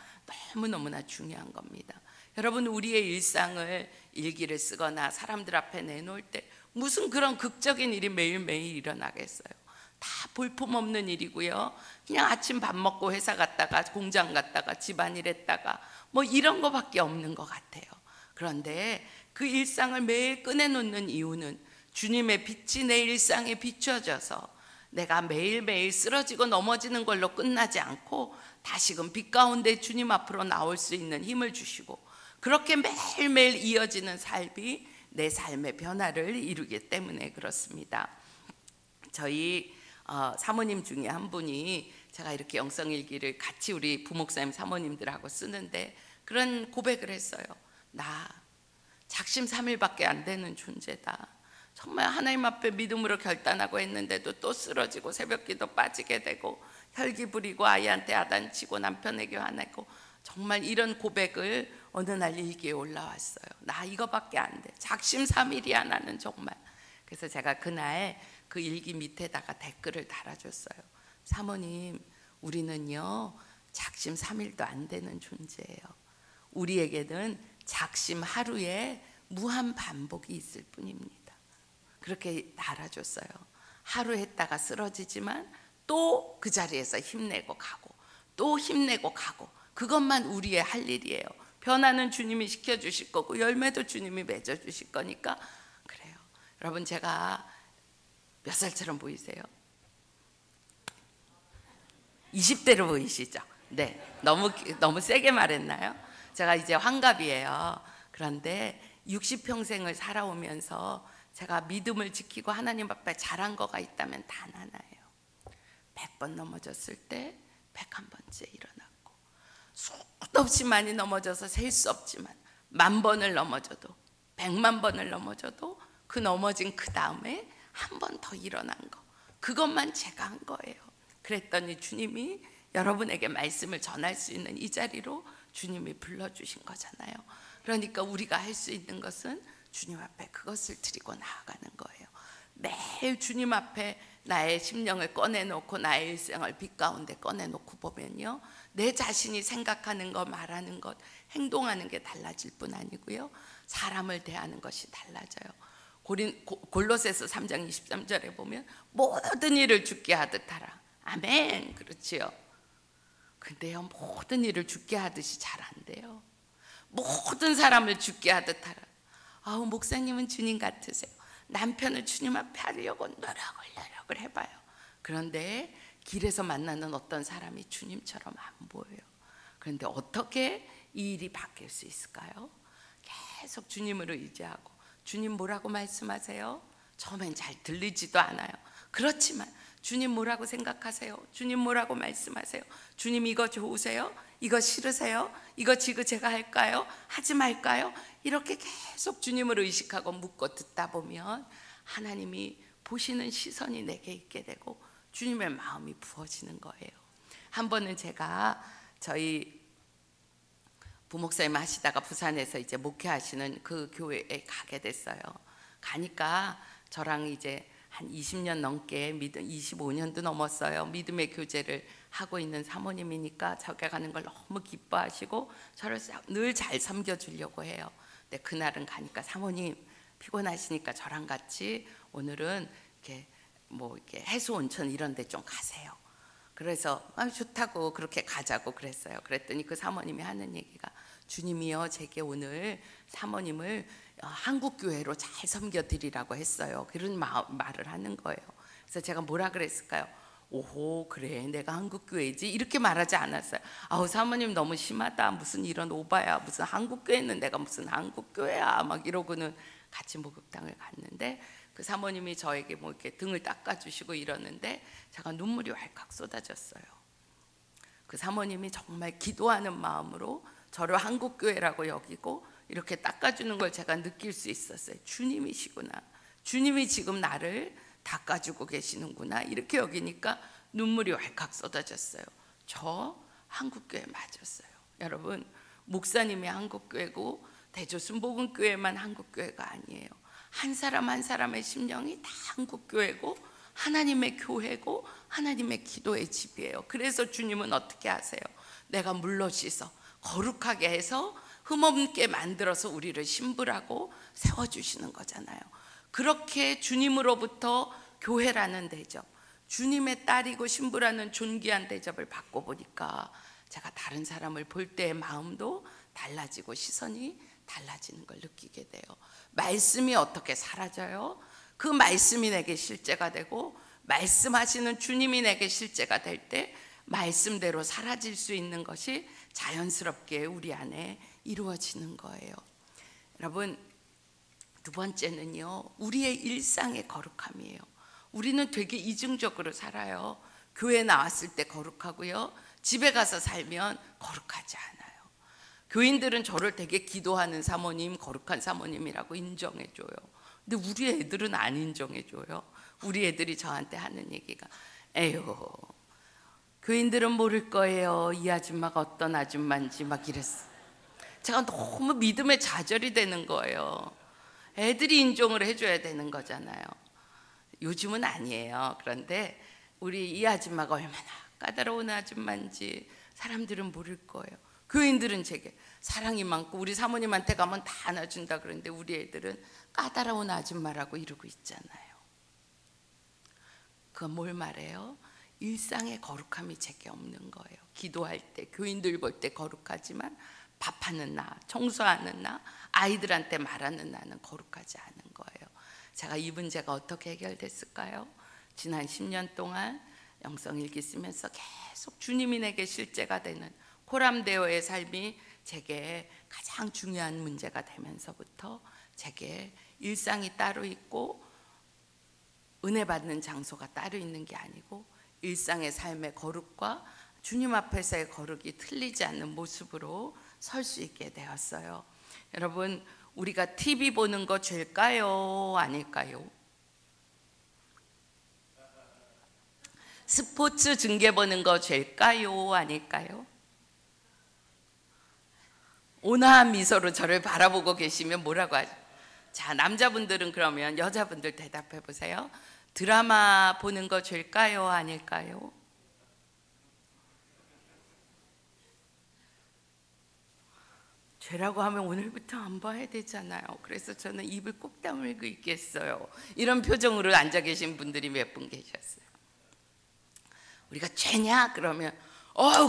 A: 너무너무나 중요한 겁니다. 여러분, 우리의 일상을 일기를 쓰거나 사람들 앞에 내놓을 때 무슨 그런 극적인 일이 매일매일 일어나겠어요? 다 볼품없는 일이고요. 그냥 아침 밥 먹고 회사 갔다가 공장 갔다가 집안일 했다가 뭐 이런 거밖에 없는 것 같아요. 그런데 그 일상을 매일 꺼내놓는 이유는 주님의 빛이 내 일상에 비춰져서 내가 매일매일 쓰러지고 넘어지는 걸로 끝나지 않고 다시금 빛 가운데 주님 앞으로 나올 수 있는 힘을 주시고 그렇게 매일매일 이어지는 삶이 내 삶의 변화를 이루기 때문에 그렇습니다. 저희 사모님 중에 한 분이 제가 이렇게 영성일기를 같이 우리 부목사님 사모님들하고 쓰는데 그런 고백을 했어요. 나 작심삼일밖에 안 되는 존재다. 정말 하나님 앞에 믿음으로 결단하고 했는데도 또 쓰러지고 새벽기도 빠지게 되고 혈기 부리고 아이한테 야단치고 남편에게 화내고 정말 이런 고백을 어느 날 일기에 올라왔어요. 나 이거밖에 안 돼. 작심삼일이야 나는 정말. 그래서 제가 그날 그 일기 밑에다가 댓글을 달아줬어요. 사모님, 우리는요 작심삼일도 안 되는 존재예요. 우리에게는 작심 하루에 무한 반복이 있을 뿐입니다. 그렇게 달아줬어요. 하루 했다가 쓰러지지만 또 그 자리에서 힘내고 가고 또 힘내고 가고 그것만 우리의 할 일이에요. 변화는 주님이 시켜주실 거고 열매도 주님이 맺어주실 거니까 그래요. 여러분, 제가 몇 살처럼 보이세요? 20대로 보이시죠? 네, 너무 세게 말했나요? 제가 이제 환갑이에요. 그런데 60평생을 살아오면서 제가 믿음을 지키고 하나님 앞에 잘한 거가 있다면 단 하나예요. 100번 넘어졌을 때 101번째 일어났고 수도 없이 많이 넘어져서 셀 수 없지만 10,000번을 넘어져도 100,000번을 넘어져도 그 넘어진 그 다음에 한 번 더 일어난 거, 그것만 제가 한 거예요. 그랬더니 주님이 여러분에게 말씀을 전할 수 있는 이 자리로 주님이 불러주신 거잖아요. 그러니까 우리가 할 수 있는 것은 주님 앞에 그것을 드리고 나아가는 거예요. 매일 주님 앞에 나의 심령을 꺼내놓고 나의 일생을 빛 가운데 꺼내놓고 보면요, 내 자신이 생각하는 것, 말하는 것, 행동하는 게 달라질 뿐 아니고요, 사람을 대하는 것이 달라져요. 골로새서 3장 23절에 보면 모든 일을 주께 하듯 하라. 아멘. 그렇지요. 근데요, 모든 일을 주께 하듯이 잘 안 돼요. 모든 사람을 주께 하듯 하라. 아우, 목사님은 주님 같으세요. 남편을 주님 앞에 하려고 노력을 해봐요. 그런데 길에서 만나는 어떤 사람이 주님처럼 안 보여요. 그런데 어떻게 이 일이 바뀔 수 있을까요? 계속 주님을 의지하고, 주님 뭐라고 말씀하세요? 처음엔 잘 들리지도 않아요. 그렇지만 주님 뭐라고 생각하세요? 주님 뭐라고 말씀하세요? 주님 이거 좋으세요? 이거 싫으세요? 이거 지금 제가 할까요? 하지 말까요? 이렇게 계속 주님을 의식하고 묻고 듣다 보면 하나님이 보시는 시선이 내게 있게 되고 주님의 마음이 부어지는 거예요. 한 번은 제가 저희 부목사님 하시다가 부산에서 이제 목회하시는 그 교회에 가게 됐어요. 가니까 저랑 이제 한 20년 넘게 25년도 넘었어요. 믿음의 교제를 하고 있는 사모님이니까 저게 가는 걸 너무 기뻐하시고 저를 늘 잘 섬겨주려고 해요. 근데 그날은 가니까 사모님 피곤하시니까 저랑 같이 오늘은 이렇게 뭐 이렇게 해수 온천 이런 데 좀 가세요. 그래서 좋다고 그렇게 가자고 그랬어요. 그랬더니 그 사모님이 하는 얘기가, 주님이요 제게 오늘 사모님을 한국 교회로 잘 섬겨드리라고 했어요. 그런 말을 하는 거예요. 그래서 제가 뭐라 그랬을까요? 오호, 그래, 내가 한국 교회지, 이렇게 말하지 않았어요. 아우, 사모님 너무 심하다, 무슨 이런 오바야, 무슨 한국 교회는 내가 무슨 한국 교회야, 막 이러고는 같이 목욕탕을 갔는데, 그 사모님이 저에게 뭐 이렇게 등을 닦아주시고 이러는데 제가 눈물이 왈칵 쏟아졌어요. 그 사모님이 정말 기도하는 마음으로 저를 한국 교회라고 여기고 이렇게 닦아주는 걸 제가 느낄 수 있었어요. 주님이시구나, 주님이 지금 나를 닦아주고 계시는구나, 이렇게 여기니까 눈물이 왈칵 쏟아졌어요. 저 한국교회 맞았어요. 여러분, 목사님이 한국교회고 대조 순복음교회만 한국교회가 아니에요. 한 사람 한 사람의 심령이 다 한국교회고 하나님의 교회고 하나님의 기도의 집이에요. 그래서 주님은 어떻게 하세요? 내가 물로 씻어 거룩하게 해서 흠없게 만들어서 우리를 신부라고 세워주시는 거잖아요. 그렇게 주님으로부터 교회라는 대접, 주님의 딸이고 신부라는 존귀한 대접을 받고 보니까 제가 다른 사람을 볼 때의 마음도 달라지고 시선이 달라지는 걸 느끼게 돼요. 말씀이 어떻게 사라져요? 그 말씀이 내게 실제가 되고 말씀하시는 주님이 내게 실제가 될 때 말씀대로 사라질 수 있는 것이 자연스럽게 우리 안에 이루어지는 거예요. 여러분, 두 번째는요, 우리의 일상의 거룩함이에요. 우리는 되게 이중적으로 살아요. 교회 나왔을 때 거룩하고요, 집에 가서 살면 거룩하지 않아요. 교인들은 저를 되게 기도하는 사모님, 거룩한 사모님이라고 인정해줘요. 근데 우리 애들은 안 인정해줘요. 우리 애들이 저한테 하는 얘기가, 에휴, 교인들은 모를 거예요, 이 아줌마가 어떤 아줌마인지, 막 이랬어. 제가 너무 믿음에 좌절이 되는 거예요. 애들이 인정을 해줘야 되는 거잖아요. 요즘은 아니에요. 그런데 우리 이 아줌마가 얼마나 까다로운 아줌마인지 사람들은 모를 거예요. 교인들은 제게 사랑이 많고 우리 사모님한테 가면 다 안아준다 그러는데 우리 애들은 까다로운 아줌마라고 이러고 있잖아요. 그건 뭘 말해요? 일상의 거룩함이 제게 없는 거예요. 기도할 때, 교인들 볼 때 거룩하지만 밥하는 나, 청소하는 나, 아이들한테 말하는 나는 거룩하지 않은 거예요. 제가 이 문제가 어떻게 해결됐을까요? 지난 10년 동안 영성일기 쓰면서 계속 주님이 내게 실제가 되는 코람데오의 삶이 제게 가장 중요한 문제가 되면서부터 제게 일상이 따로 있고 은혜 받는 장소가 따로 있는 게 아니고 일상의 삶의 거룩과 주님 앞에서의 거룩이 틀리지 않는 모습으로 설 수 있게 되었어요. 여러분, 우리가 TV 보는 거 죄일까요? 아닐까요? 스포츠 중계 보는 거 죄일까요? 아닐까요? 온화한 미소로 저를 바라보고 계시면 뭐라고 하죠? 자, 남자분들은 그러면 여자분들 대답해 보세요. 드라마 보는 거 죄일까요? 아닐까요? 죄라고 하면 오늘부터 안 봐야 되잖아요. 그래서 저는 입을 꼭 다물고 있겠어요. 이런 표정으로 앉아 계신 분들이 몇 분 계셨어요. 우리가 죄냐? 그러면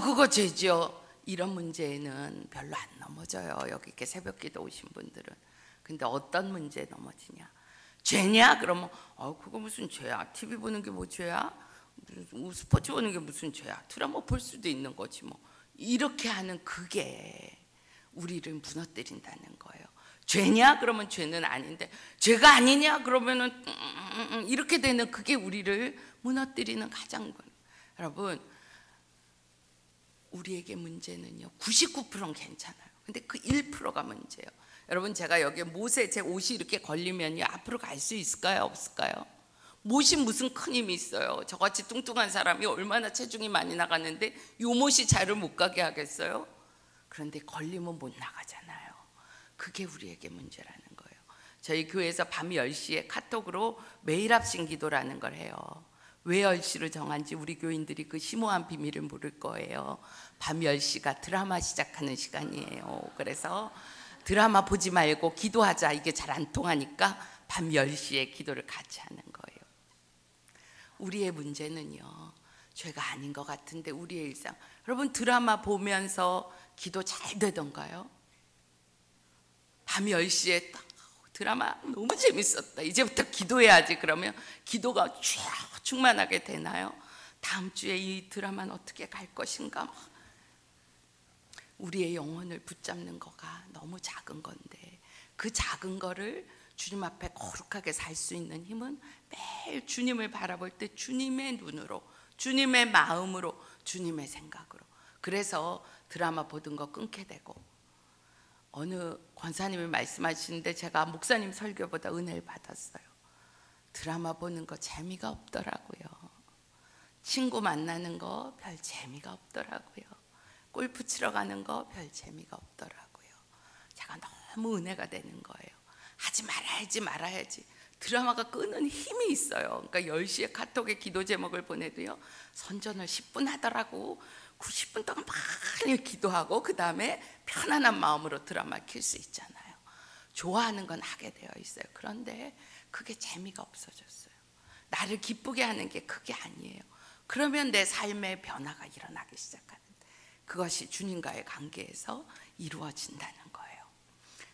A: 그거 죄죠. 이런 문제는 별로 안 넘어져요. 여기 이렇게 새벽기도 오신 분들은. 근데 어떤 문제에 넘어지냐? 죄냐? 그러면 그거 무슨 죄야? TV 보는 게 뭐 죄야? 스포츠 보는 게 무슨 죄야? 드라마 볼 수도 있는 거지 뭐. 이렇게 하는 그게 우리를 무너뜨린다는 거예요. 죄냐? 그러면 죄는 아닌데 죄가 아니냐? 그러면은 이렇게 되는 그게 우리를 무너뜨리는 가장 여러분, 우리에게 문제는요 99%는 괜찮아요. 근데 그 1%가 문제예요. 여러분, 제가 여기 못에 제 옷이 이렇게 걸리면요 앞으로 갈 수 있을까요? 없을까요? 못이 무슨 큰 힘이 있어요. 저같이 뚱뚱한 사람이 얼마나 체중이 많이 나갔는데 요 못이 자를 못 가게 하겠어요? 그런데 걸리면 못 나가잖아요. 그게 우리에게 문제라는 거예요. 저희 교회에서 밤 10시에 카톡으로 매일 합심 기도라는 걸 해요. 왜 10시를 정한지 우리 교인들이 그 심오한 비밀을 모를 거예요. 밤 10시가 드라마 시작하는 시간이에요. 그래서 드라마 보지 말고 기도하자. 이게 잘 안 통하니까 밤 10시에 기도를 같이 하는 거예요. 우리의 문제는요, 죄가 아닌 것 같은데 우리의 일상. 여러분 드라마 보면서 기도 잘 되던가요? 밤 10시에 딱 드라마 너무 재밌었다, 이제부터 기도해야지 그러면 기도가 쭉 충만하게 되나요? 다음 주에 이 드라마는 어떻게 갈 것인가. 우리의 영혼을 붙잡는 거가 너무 작은 건데, 그 작은 거를 주님 앞에 거룩하게 살 수 있는 힘은 매일 주님을 바라볼 때 주님의 눈으로, 주님의 마음으로, 주님의 생각으로. 그래서 드라마 보던 거 끊게 되고, 어느 권사님이 말씀하시는데 제가 목사님 설교보다 은혜를 받았어요. 드라마 보는 거 재미가 없더라고요. 친구 만나는 거 별 재미가 없더라고요. 골프 치러 가는 거 별 재미가 없더라고요. 제가 너무 은혜가 되는 거예요. 하지 말아야지. 드라마가 끄는 힘이 있어요. 그러니까 10시에 카톡에 기도 제목을 보내도요, 선전을 10분 하더라고. 90분 동안 많이 기도하고 그 다음에 편안한 마음으로 드라마 킬 수 있잖아요. 좋아하는 건 하게 되어 있어요. 그런데 그게 재미가 없어졌어요. 나를 기쁘게 하는 게 그게 아니에요. 그러면 내 삶의 변화가 일어나기 시작하는데, 그것이 주님과의 관계에서 이루어진다는 거예요.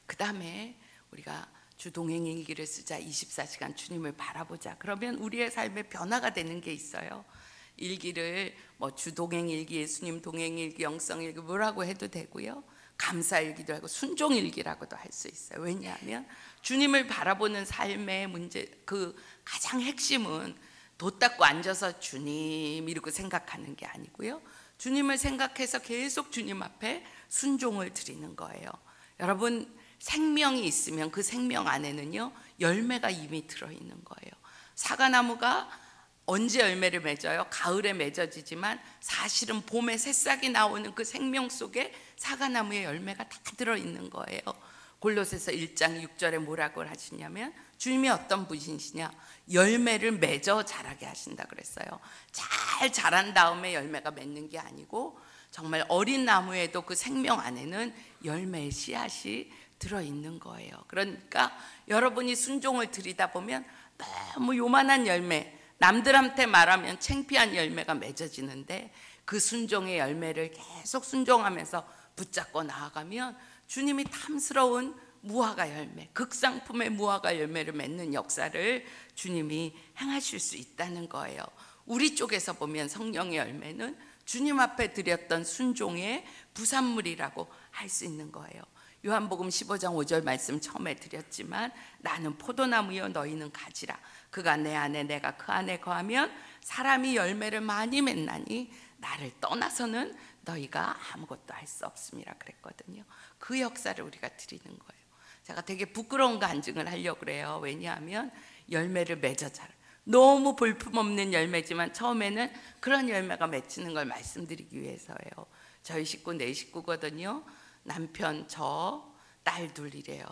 A: 그 다음에 우리가 주동행일기를 쓰자, 24시간 주님을 바라보자. 그러면 우리의 삶에 변화가 되는 게 있어요. 일기를 뭐 주동행일기, 예수님 동행일기, 영성일기 뭐라고 해도 되고요, 감사일기도 하고 순종일기라고도 할 수 있어요. 왜냐하면 주님을 바라보는 삶의 문제, 그 가장 핵심은 돛 닦고 앉아서 주님 이러고 생각하는 게 아니고요, 주님을 생각해서 계속 주님 앞에 순종을 드리는 거예요. 여러분, 생명이 있으면 그 생명 안에는요, 열매가 이미 들어있는 거예요. 사과나무가 언제 열매를 맺어요? 가을에 맺어지지만 사실은 봄에 새싹이 나오는 그 생명 속에 사과나무의 열매가 다 들어있는 거예요. 골로새서 1장 6절에 뭐라고 하시냐면, 주님이 어떤 분이시냐, 열매를 맺어 자라게 하신다 그랬어요. 잘 자란 다음에 열매가 맺는 게 아니고, 정말 어린 나무에도 그 생명 안에는 열매의 씨앗이 들어있는 거예요. 그러니까 여러분이 순종을 드리다 보면 너무 요만한 열매, 남들한테 말하면 창피한 열매가 맺어지는데, 그 순종의 열매를 계속 순종하면서 붙잡고 나아가면 주님이 탐스러운 무화과 열매, 극상품의 무화과 열매를 맺는 역사를 주님이 행하실 수 있다는 거예요. 우리 쪽에서 보면 성령의 열매는 주님 앞에 드렸던 순종의 부산물이라고 할 수 있는 거예요. 요한복음 15장 5절 말씀 처음에 드렸지만, 나는 포도나무여 너희는 가지라. 그가 내 안에 내가 그 안에 거하면 사람이 열매를 많이 맺나니 나를 떠나서는 너희가 아무것도 할 수 없음이라 그랬거든요. 그 역사를 우리가 드리는 거예요. 제가 되게 부끄러운 간증을 하려고 그래요. 왜냐하면 열매를 맺어 자라, 너무 볼품없는 열매지만 처음에는 그런 열매가 맺히는 걸 말씀드리기 위해서예요. 저희 식구 4식구거든요. 남편, 저, 딸 둘이래요.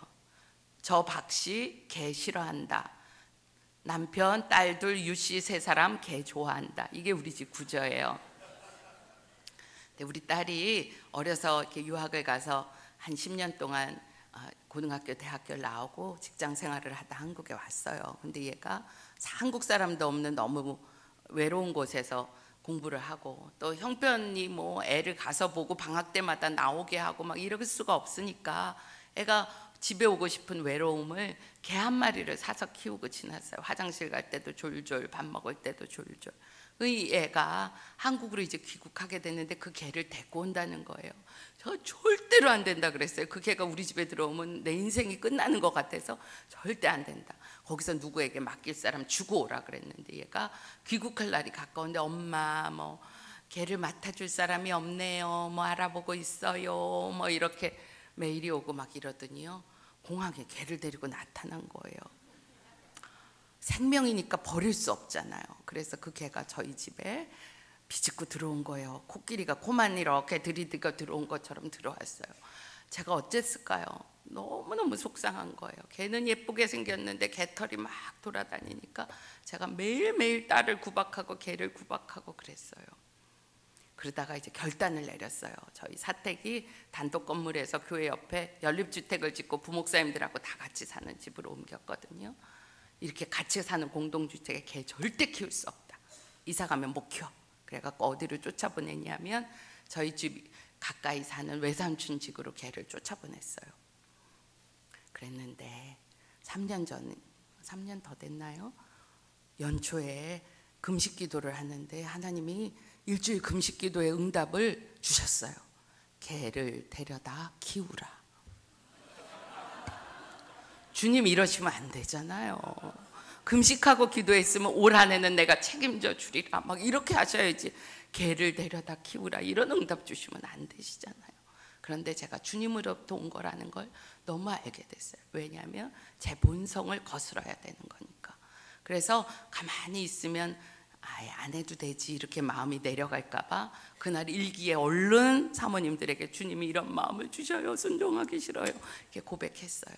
A: 저 박씨 개 싫어한다. 남편, 딸 둘, 유씨 3사람 개 좋아한다. 이게 우리 집 구조예요. 근데 우리 딸이 어려서 이렇게 유학을 가서 한 10년 동안 고등학교, 대학교를 나오고 직장 생활을 하다 한국에 왔어요. 근데 얘가 한국 사람도 없는 너무 외로운 곳에서 공부를 하고, 또 형편이 뭐 애를 가서 보고 방학 때마다 나오게 하고 막 이럴 수가 없으니까 애가 집에 오고 싶은 외로움을 개 한 마리를 사서 키우고 지났어요. 화장실 갈 때도 졸졸, 밥 먹을 때도 졸졸. 이 애가 한국으로 이제 귀국하게 됐는데 그 개를 데리고 온다는 거예요. 저 절대로 안 된다 그랬어요. 그 개가 우리 집에 들어오면 내 인생이 끝나는 것 같아서 절대 안 된다. 거기서 누구에게 맡길 사람 주고 오라 그랬는데, 얘가 귀국할 날이 가까운데 엄마 뭐 개를 맡아줄 사람이 없네요, 뭐 알아보고 있어요, 뭐 이렇게 메일이 오고 막 이러더니요, 공항에 개를 데리고 나타난 거예요. 생명이니까 버릴 수 없잖아요. 그래서 그 개가 저희 집에 비집고 들어온 거예요. 코끼리가 코만 이렇게 들이대고 들어온 것처럼 들어왔어요. 제가 어쨌을까요? 너무너무 속상한 거예요. 개는 예쁘게 생겼는데 개털이 막 돌아다니니까 제가 매일매일 딸을 구박하고 개를 구박하고 그랬어요. 그러다가 이제 결단을 내렸어요. 저희 사택이 단독 건물에서 교회 옆에 연립주택을 짓고 부목사님들하고 다 같이 사는 집으로 옮겼거든요. 이렇게 같이 사는 공동주택에 개 절대 키울 수 없다. 이사 가면 못 키워. 그래갖고 어디로 쫓아보냈냐면 저희 집 가까이 사는 외삼촌 집으로 걔를 쫓아보냈어요. 그랬는데 3년 더 됐나요? 연초에 금식 기도를 하는데 하나님이 일주일 금식 기도의 응답을 주셨어요. 개를 데려다 키우라. 주님 이러시면 안 되잖아요. 금식하고 기도했으면 올 한 해는 내가 책임져 주리라 막 이렇게 하셔야지, 개를 데려다 키우라 이런 응답 주시면 안 되시잖아요. 그런데 제가 주님으로부터 온 거라는 걸 너무 알게 됐어요. 왜냐하면 제 본성을 거스러야 되는 거니까. 그래서 가만히 있으면 아예 안 해도 되지 이렇게 마음이 내려갈까 봐 그날 일기에 얼른 사모님들에게 주님이 이런 마음을 주셔요, 순종하기 싫어요 이렇게 고백했어요.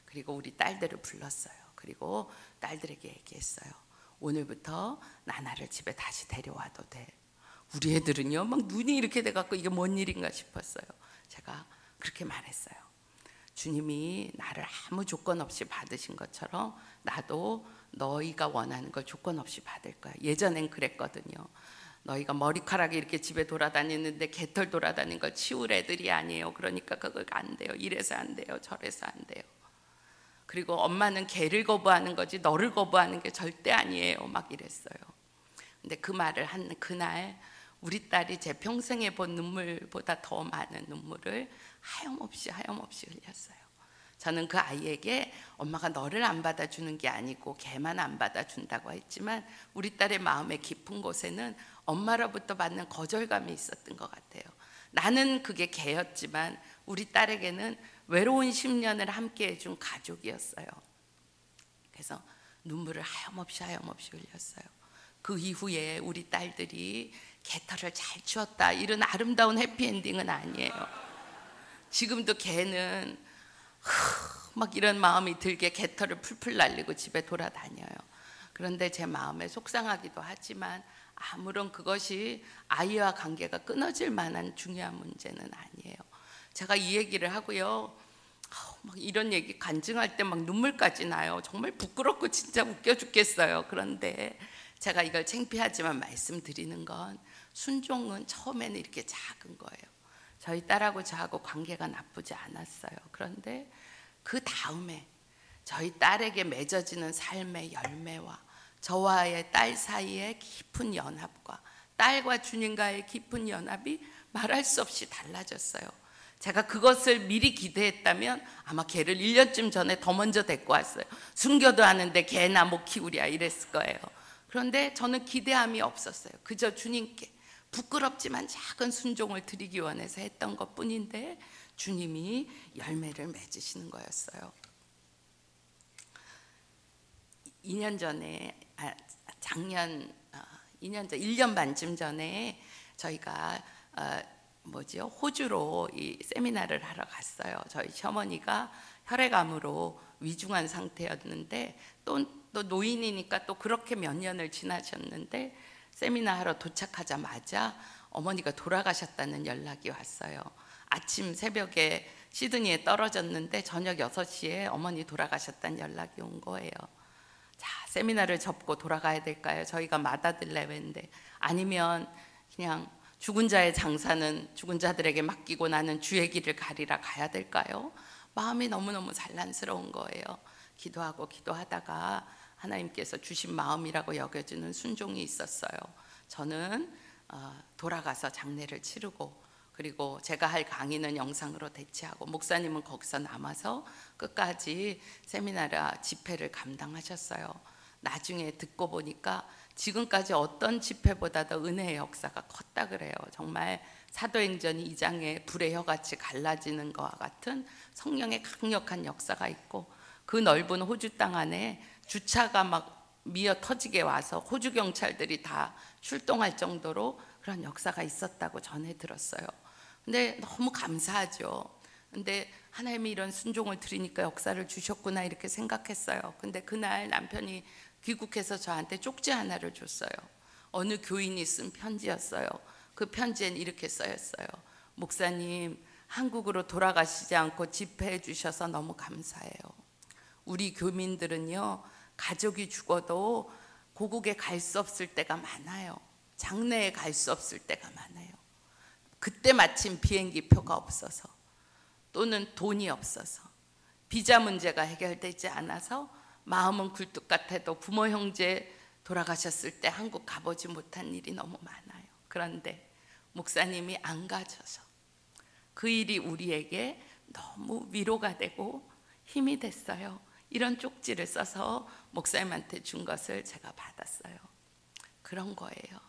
A: 그리고 우리 딸들을 불렀어요. 그리고 딸들에게 얘기했어요. 오늘부터 나나를 집에 다시 데려와도 돼. 우리 애들은요 막 눈이 이렇게 돼갖고 이게 뭔 일인가 싶었어요. 제가 그렇게 말했어요. 주님이 나를 아무 조건 없이 받으신 것처럼 나도 너희가 원하는 걸 조건 없이 받을 거야. 예전엔 그랬거든요. 너희가 머리카락이 이렇게 집에 돌아다니는데 개털 돌아다니는 걸 치울 애들이 아니에요. 그러니까 그거 안 돼요. 이래서 안 돼요. 저래서 안 돼요. 그리고 엄마는 개를 거부하는 거지 너를 거부하는 게 절대 아니에요. 막 이랬어요. 근데 그 말을 한 그날 우리 딸이 제 평생에 본 눈물보다 더 많은 눈물을 하염없이 흘렸어요. 저는 그 아이에게 엄마가 너를 안 받아주는 게 아니고 걔만 안 받아준다고 했지만 우리 딸의 마음의 깊은 곳에는 엄마로부터 받는 거절감이 있었던 것 같아요. 나는 그게 걔였지만 우리 딸에게는 외로운 10년을 함께 해준 가족이었어요. 그래서 눈물을 하염없이 흘렸어요. 그 이후에 우리 딸들이 개털을 잘 치웠다 이런 아름다운 해피엔딩은 아니에요. 지금도 걔는 막 이런 마음이 들게 개털을 풀풀 날리고 집에 돌아다녀요. 그런데 제 마음에 속상하기도 하지만 아무런 그것이 아이와 관계가 끊어질 만한 중요한 문제는 아니에요. 제가 이 얘기를 하고요 막 이런 얘기 간증할 때 막 눈물까지 나요. 정말 부끄럽고 진짜 웃겨 죽겠어요. 그런데 제가 이걸 창피하지만 말씀드리는 건 순종은 처음에는 이렇게 작은 거예요. 저희 딸하고 저하고 관계가 나쁘지 않았어요. 그런데 그 다음에 저희 딸에게 맺어지는 삶의 열매와 저와의 딸 사이의 깊은 연합과 딸과 주님과의 깊은 연합이 말할 수 없이 달라졌어요. 제가 그것을 미리 기대했다면 아마 걔를 1년쯤 전에 더 먼저 데리고 왔어요. 숨겨도 하는데 걔나 못 키우랴 이랬을 거예요. 그런데 저는 기대함이 없었어요. 그저 주님께 부끄럽지만 작은 순종을 드리기 원해서 했던 것뿐인데 주님이 열매를 맺으시는 거였어요. 2년 전에 작년 1년 반쯤 전에 저희가 호주로 이 세미나를 하러 갔어요. 저희 시어머니가 혈액암으로 위중한 상태였는데 또 노인이니까 또 그렇게 몇 년을 지나셨는데 세미나 하러 도착하자마자 어머니가 돌아가셨다는 연락이 왔어요. 아침 새벽에 시드니에 떨어졌는데 저녁 6시에 어머니 돌아가셨다는 연락이 온 거예요. 자, 세미나를 접고 돌아가야 될까요? 저희가 맏아들내외인데 아니면 그냥 죽은 자의 장사는 죽은 자들에게 맡기고 나는 주의 길을 가리라 가야 될까요? 마음이 너무너무 산란스러운 거예요. 기도하다가 하나님께서 주신 마음이라고 여겨지는 순종이 있었어요. 저는 돌아가서 장례를 치르고 그리고 제가 할 강의는 영상으로 대체하고 목사님은 거기서 남아서 끝까지 세미나라 집회를 감당하셨어요. 나중에 듣고 보니까 지금까지 어떤 집회보다도 은혜의 역사가 컸다 그래요. 정말 사도행전 2장에 불의 혀같이 갈라지는 것과 같은 성령의 강력한 역사가 있고 그 넓은 호주 땅 안에 주차가 막 미어 터지게 와서 호주 경찰들이 다 출동할 정도로 그런 역사가 있었다고 전해 들었어요. 근데 너무 감사하죠. 근데 하나님이 이런 순종을 드리니까 역사를 주셨구나 이렇게 생각했어요. 근데 그날 남편이 귀국해서 저한테 쪽지 하나를 줬어요. 어느 교인이 쓴 편지였어요. 그 편지엔 이렇게 써였어요. 목사님, 한국으로 돌아가시지 않고 집회해 주셔서 너무 감사해요. 우리 교민들은요, 가족이 죽어도 고국에 갈 수 없을 때가 많아요. 장례에 갈 수 없을 때가 많아요. 그때 마침 비행기 표가 없어서 또는 돈이 없어서 비자 문제가 해결되지 않아서 마음은 굴뚝 같아도 부모 형제 돌아가셨을 때 한국 가보지 못한 일이 너무 많아요. 그런데 목사님이 안 가셔서 그 일이 우리에게 너무 위로가 되고 힘이 됐어요. 이런 쪽지를 써서 목사님한테 준 것을 제가 받았어요. 그런 거예요.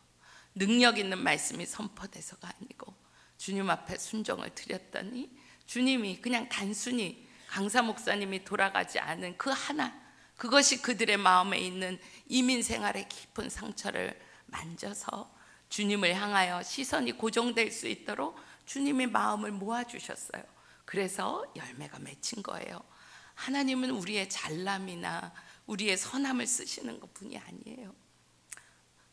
A: 능력 있는 말씀이 선포돼서가 아니고 주님 앞에 순종을 드렸더니 주님이 그냥 단순히 강사 목사님이 돌아가지 않은 그 하나, 그것이 그들의 마음에 있는 이민 생활의 깊은 상처를 만져서 주님을 향하여 시선이 고정될 수 있도록 주님이 마음을 모아주셨어요. 그래서 열매가 맺힌 거예요. 하나님은 우리의 잘남이나 우리의 선함을 쓰시는 것뿐이 아니에요.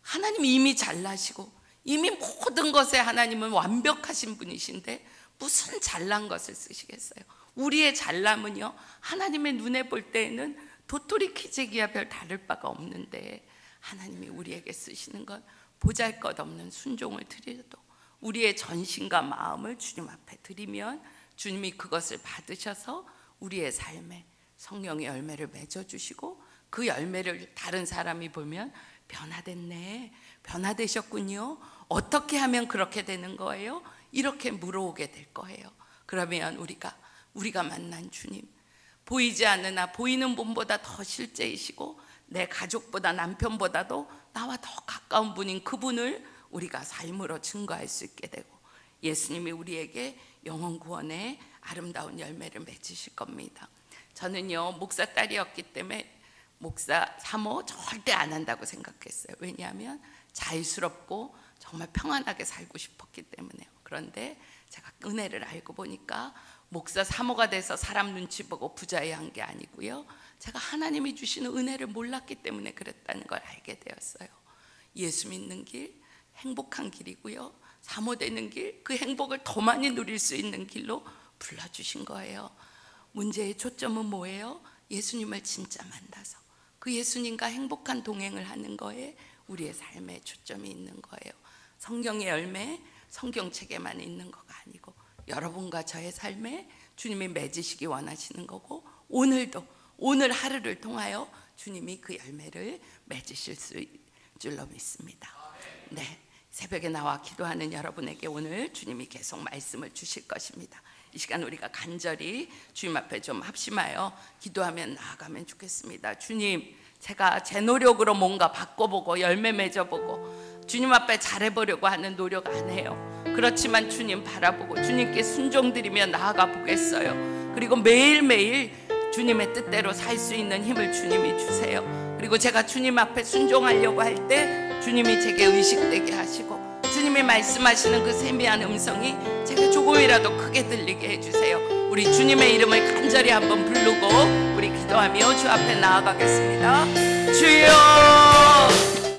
A: 하나님이 이미 잘나시고 이미 모든 것에 하나님은 완벽하신 분이신데 무슨 잘난 것을 쓰시겠어요? 우리의 잘남은요, 하나님의 눈에 볼 때에는 도토리 키재기와 별 다를 바가 없는데 하나님이 우리에게 쓰시는 건 보잘것없는 순종을 드려도 우리의 전신과 마음을 주님 앞에 드리면 주님이 그것을 받으셔서 우리의 삶에 성령의 열매를 맺어주시고 그 열매를 다른 사람이 보면 변화됐네, 변화되셨군요, 어떻게 하면 그렇게 되는 거예요? 이렇게 물어오게 될 거예요. 그러면 우리가 만난 주님, 보이지 않으나 보이는 분보다 더 실제이시고 내 가족보다 남편보다도 나와 더 가까운 분인 그분을 우리가 삶으로 증거할 수 있게 되고 예수님이 우리에게 영혼 구원의 아름다운 열매를 맺으실 겁니다. 저는요, 목사 딸이었기 때문에 목사 사모 절대 안 한다고 생각했어요. 왜냐하면 자유스럽고 정말 평안하게 살고 싶었기 때문에요. 그런데 제가 은혜를 알고 보니까 목사 사모가 돼서 사람 눈치 보고 부자에 한 게 아니고요, 제가 하나님이 주시는 은혜를 몰랐기 때문에 그랬다는 걸 알게 되었어요. 예수 믿는 길 행복한 길이고요, 사모되는 길, 그 행복을 더 많이 누릴 수 있는 길로 불러주신 거예요. 문제의 초점은 뭐예요? 예수님을 진짜 만나서 그 예수님과 행복한 동행을 하는 거에 우리의 삶에 초점이 있는 거예요. 성경의 열매, 성경책에만 있는 거가 아니고 여러분과 저의 삶에 주님이 맺으시기 원하시는 거고 오늘 하루를 통하여 주님이 그 열매를 맺으실 수 있을 줄로 믿습니다. 네, 새벽에 나와 기도하는 여러분에게 오늘 주님이 계속 말씀을 주실 것입니다. 이 시간 우리가 간절히 주님 앞에 좀 합심하여 기도하면 나아가면 좋겠습니다. 주님, 제가 제 노력으로 뭔가 바꿔보고 열매 맺어보고 주님 앞에 잘해보려고 하는 노력 안 해요. 그렇지만 주님 바라보고 주님께 순종드리며 나아가 보겠어요. 그리고 매일매일 주님의 뜻대로 살 수 있는 힘을 주님이 주세요. 그리고 제가 주님 앞에 순종하려고 할 때 주님이 제게 의식되게 하시고 주님이 말씀하시는 그 세미한 음성이 제게 조금이라도 크게 들리게 해주세요. 우리 주님의 이름을 간절히 한번 부르고 우리 기도하며 주 앞에 나아가겠습니다. 주여